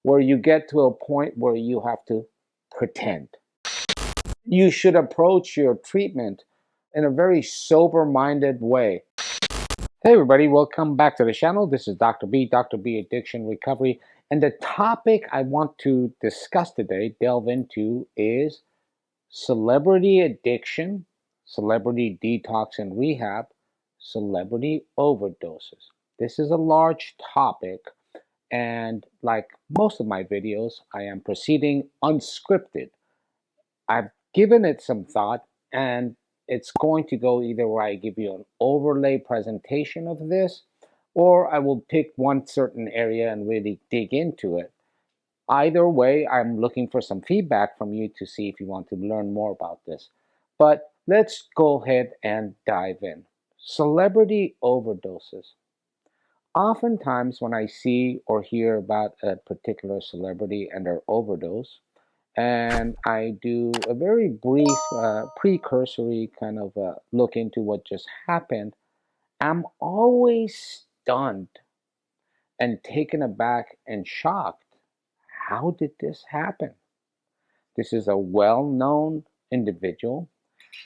where you get to a point where you have to pretend. You should approach your treatment in a very sober-minded way. Hey everybody, welcome back to the channel. This is Dr. B, Dr. B Addiction Recovery. And the topic I want to discuss today, delve into, is celebrity addiction, celebrity detox and rehab, celebrity overdoses. This is a large topic, and like most of my videos, I am proceeding unscripted. I've given it some thought, and it's going to go either way. I give you an overlay presentation of this, or I will pick one certain area and really dig into it. Either way, I'm looking for some feedback from you to see if you want to learn more about this. But let's go ahead and dive in. Celebrity overdoses. Oftentimes when I see or hear about a particular celebrity and their overdose, and I do a very brief precursory kind of look into what just happened, I'm always stunned and taken aback and shocked. How did this happen? This is a well-known individual.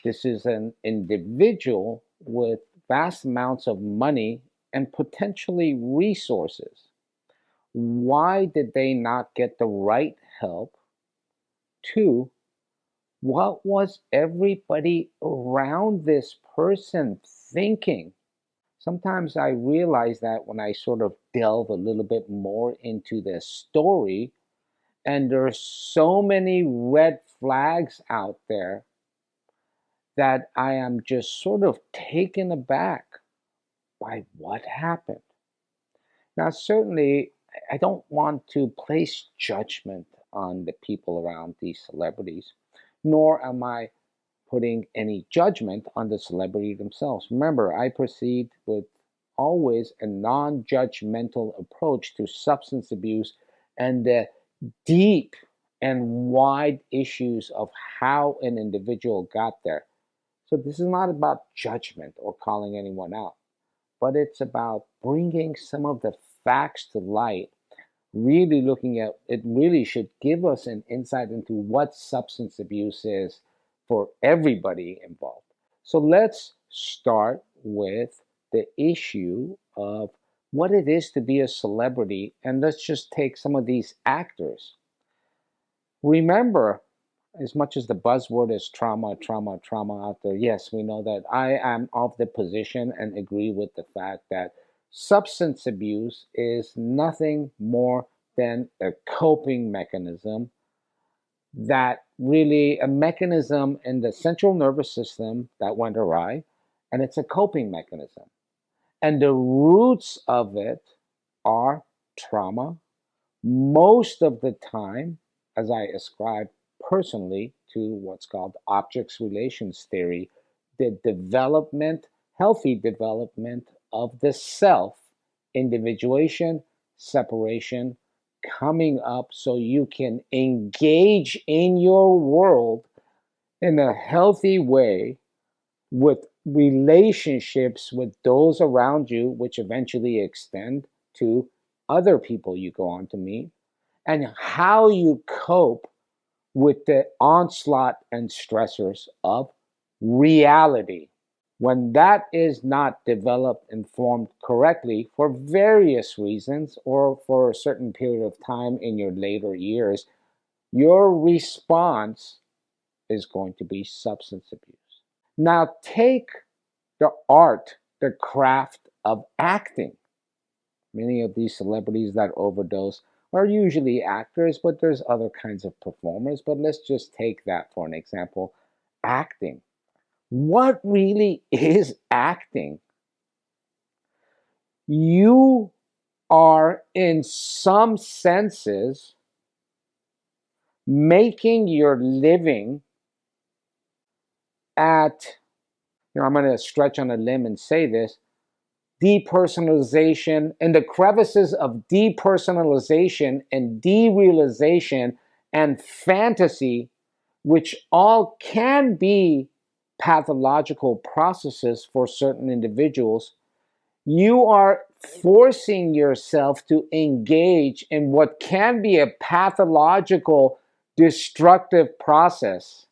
This is an individual with vast amounts of money and potentially resources. Why did they not get the right help? Two, what was everybody around this person thinking? Sometimes I realize that when I sort of delve a little bit more into this story, and there's so many red flags out there that I am just sort of taken aback by what happened. Now, certainly, I don't want to place judgment on the people around these celebrities, nor am I putting any judgment on the celebrity themselves. Remember, I proceed with always a non-judgmental approach to substance abuse and the deep and wide issues of how an individual got there. So this is not about judgment or calling anyone out, but it's about bringing some of the facts to light, really looking at it. Really should give us an insight into what substance abuse is for everybody involved. So let's start with the issue of what it is to be a celebrity, and let's just take some of these actors. Remember, as much as the buzzword is trauma, trauma, trauma out there, yes, we know that. I am of the position and agree with the fact that substance abuse is nothing more than a coping mechanism, that really a mechanism in the central nervous system that went awry, and it's a coping mechanism. And the roots of it are trauma. Most of the time, as I ascribe personally to what's called objects relations theory, the development, healthy development of the self, individuation, separation, coming up so you can engage in your world in a healthy way with relationships with those around you, which eventually extend to other people you go on to meet, and how you cope with the onslaught and stressors of reality. When that is not developed and formed correctly for various reasons or for a certain period of time in your later years, your response is going to be substance abuse. Now take the art, the craft of acting. Many of these celebrities that overdose are usually actors, but there's other kinds of performers. But let's just take that for an example. Acting. What really is acting? You are, in some senses, making your living at, I'm going to stretch on a limb and say this, depersonalization, in the crevices of depersonalization and derealization and fantasy, which all can be pathological processes for certain individuals. You are forcing yourself to engage in what can be a pathological, destructive process.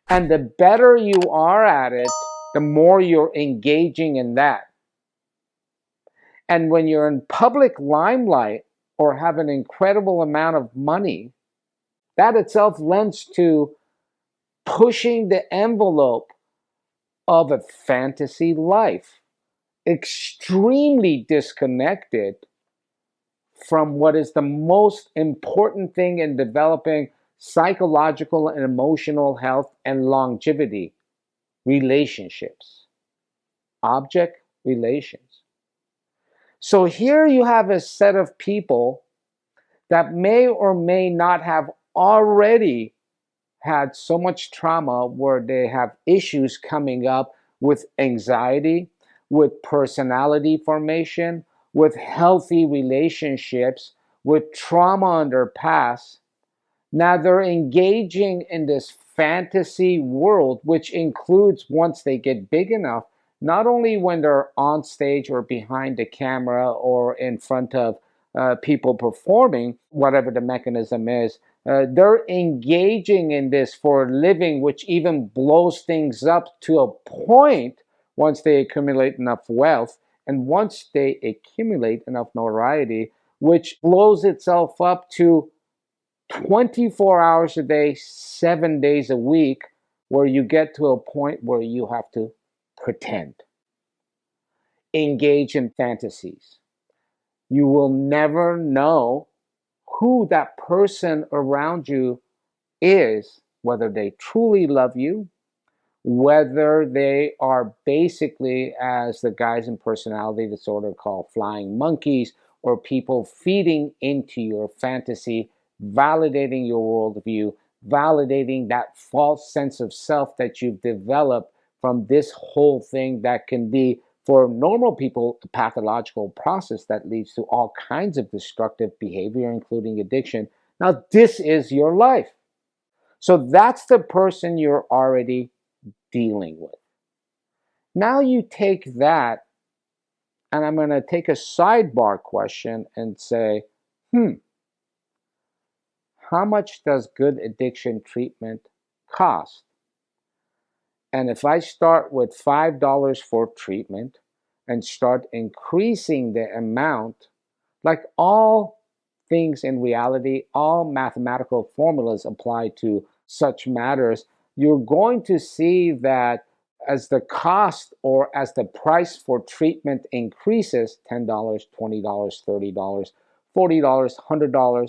And the better you are at it, the more you're engaging in that. And when you're in public limelight or have an incredible amount of money, that itself lends to pushing the envelope of a fantasy life, extremely disconnected from what is the most important thing in developing psychological and emotional health and longevity: relationships, object relations. So here you have a set of people that may or may not have already had so much trauma where they have issues coming up with anxiety, with personality formation, with healthy relationships, with trauma in their past. Now they're engaging in this fantasy world, which includes, once they get big enough, not only when they're on stage or behind the camera or in front of people performing, whatever the mechanism is, they're engaging in this for a living, which even blows things up to a point once they accumulate enough wealth and once they accumulate enough notoriety, which blows itself up to 24 hours a day, 7 days a week, where you get to a point where you have to pretend, engage in fantasies. You will never know who that person around you is, whether they truly love you, whether they are basically, as the guys in personality disorder call, flying monkeys, or people feeding into your fantasy, validating your worldview, validating that false sense of self that you've developed from this whole thing that can be, for normal people, a pathological process that leads to all kinds of destructive behavior, including addiction. Now, this is your life. So that's the person you're already dealing with. Now you take that, and I'm going to take a sidebar question and say, how much does good addiction treatment cost? And if I start with $5 for treatment and start increasing the amount, like all things in reality, all mathematical formulas apply to such matters, you're going to see that as the cost or as the price for treatment increases, $10, $20, $30, $40, $100,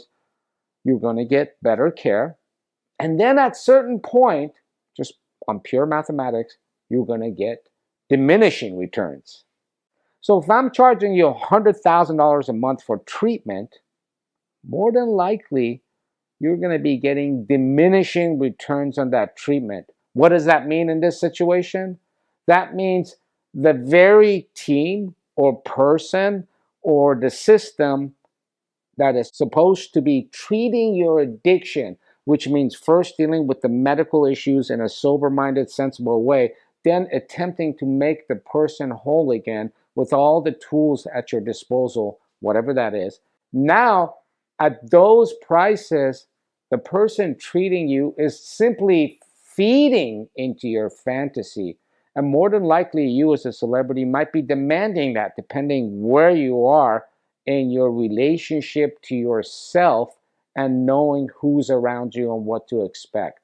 you're going to get better care. And then at a certain point, just on pure mathematics, you're going to get diminishing returns. So if I'm charging you $100,000 a month for treatment, more than likely, you're going to be getting diminishing returns on that treatment. What does that mean in this situation? That means the very team or person or the system that is supposed to be treating your addiction, which means first dealing with the medical issues in a sober-minded, sensible way, then attempting to make the person whole again with all the tools at your disposal, whatever that is. Now, at those prices, the person treating you is simply feeding into your fantasy. And more than likely, you as a celebrity might be demanding that, depending where you are in your relationship to yourself and knowing who's around you and what to expect.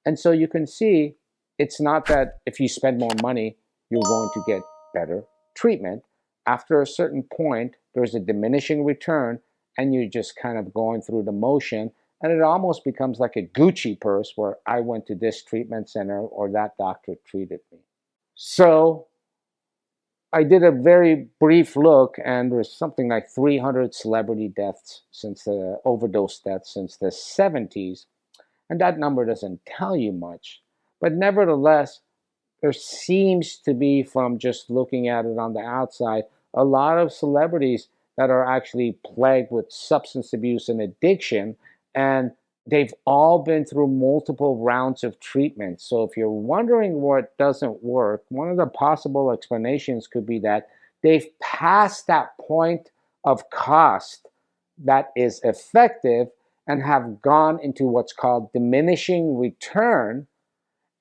And so you can see it's not that if you spend more money, you're going to get better treatment. After a certain point, there's a diminishing return, and you're just kind of going through the motion. And it almost becomes like a Gucci purse where I went to this treatment center or that doctor treated me. So I did a very brief look, and there's something like 300 celebrity deaths since the overdose deaths since the 70s. And that number doesn't tell you much. But nevertheless, there seems to be, from just looking at it on the outside, a lot of celebrities that are actually plagued with substance abuse and addiction, and they've all been through multiple rounds of treatment. So if you're wondering what doesn't work, one of the possible explanations could be that They've passed that point of cost that is effective and have gone into what's called diminishing return.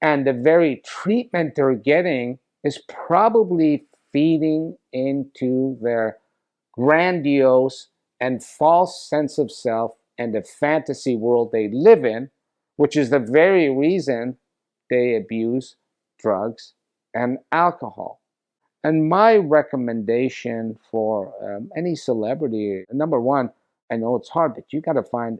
And the very treatment they're getting is probably feeding into their grandiose and false sense of self and the fantasy world they live in, which is the very reason they abuse drugs and alcohol. And my recommendation for any celebrity, number one, I know it's hard, but you got to find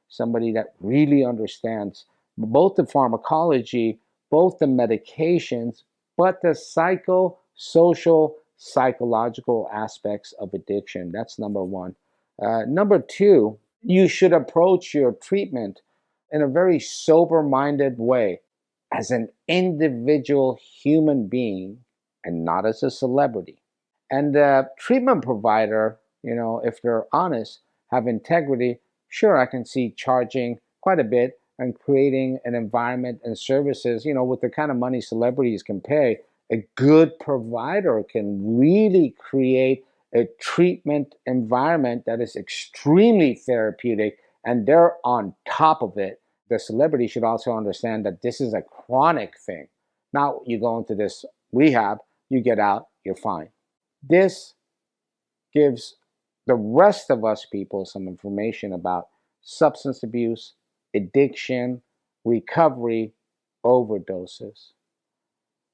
somebody that really understands both the pharmacology, both the medications, but the psychosocial, psychological aspects of addiction. That's number one. Number two, you should approach your treatment in a very sober-minded way as an individual human being and not as a celebrity. And the treatment provider, if they're honest, have integrity, sure, I can see charging quite a bit and creating an environment and services, with the kind of money celebrities can pay. A good provider can really create a treatment environment that is extremely therapeutic, and they're on top of it. The celebrity should also understand that this is a chronic thing. Now you go into this rehab, you get out, you're fine. This gives the rest of us people some information about substance abuse, addiction, recovery, overdoses.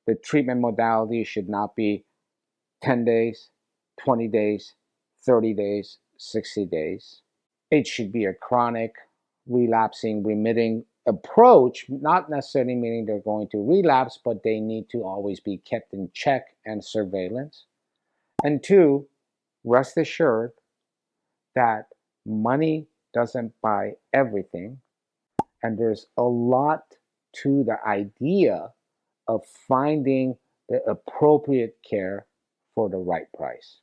The treatment modality should not be 10 days, 20 days, 30 days, 60 days. It should be a chronic, relapsing, remitting approach, not necessarily meaning they're going to relapse, but they need to always be kept in check and surveillance. And two, rest assured that money doesn't buy everything. And there's a lot to the idea of finding the appropriate care for the right price.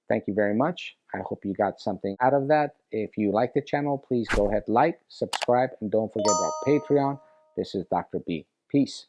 Thank you very much. I hope you got something out of that. If you like the channel, please go ahead, like, subscribe, and don't forget about Patreon. This is Dr. B. Peace.